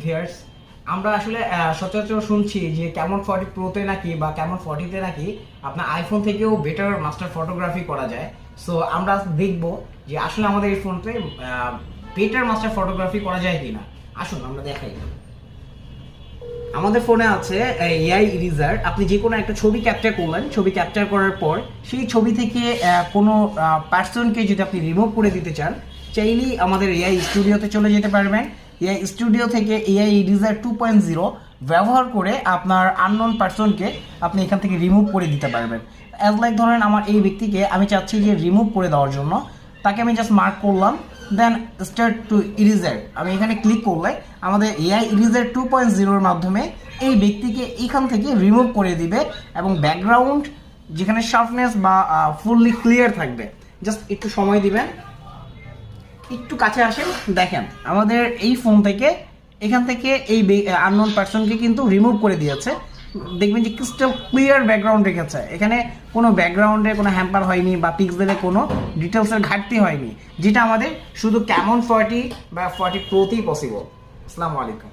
Viewers, আমরা আসলে সচরাচর শুনছি যে ক্যামন 40 প্রোতে নাকি বা ক্যামন 40তে নাকি আপনার আইফোন থেকেও বেটার মাস্টার ফটোগ্রাফি করা যায়। সো আমরা দেখব যে আসলে আমাদের এই ফোনতে বেটার মাস্টার ফটোগ্রাফি করা যায় কিনা। আসুন আমরা দেখাই। আমাদের ফোনে আছে এআই ইরেজার। আপনি যে কোনো একটা ছবি ক্যাপচার করলেন, ছবি ক্যাপচার করার পর সেই ছবি থেকে কোনো পার্সনকে যদি আপনি রিমুভ করে দিতে চান, চাইলেই আমাদের এআই স্টুডিওতে চলে যেতে পারবেন। এআই স্টুডিও থেকে এআই ইরেজার 2.0 ব্যবহার করে আপনার আননোন পার্সনকে আপনি এখান থেকে রিমুভ করে দিতে পারবেন। অ্যাজ লাইক ধরেন আমার এই ব্যক্তিকে আমি চাচ্ছি যে রিমুভ করে দেওয়ার জন্য, তাকে আমি জাস্ট মার্ক করলাম, দেন স্টার্ট টু ইরেজার আমি এখানে ক্লিক করলে আমাদের এআই ইরেজার 2.0 মাধ্যমে এই ব্যক্তিকে এখান থেকে রিমুভ করে দিবে এবং ব্যাকগ্রাউন্ড যেখানে শার্পনেস বা ফুললি ক্লিয়ার থাকবে। জাস্ট একটু সময় দিবেন, একটু কাছে আসেন, দেখেন আমাদের এই ফোন থেকে এখান থেকে এই আননোন পার্সনকে কিন্তু রিমুভ করে দিয়েছে। দেখবেন যে ক্রিস্টাল ক্লিয়ার ব্যাকগ্রাউন্ড রেখেছে, এখানে কোনো ব্যাকগ্রাউন্ডে কোনো হ্যাম্পার হয়নি বা পিক্সেলে কোনো ডিটেলসের ঘাটতি হয়নি, যেটা আমাদের শুধু ক্যামন 40 বা 40 প্রোতেই পসিবল। আসসালামু আলাইকুম।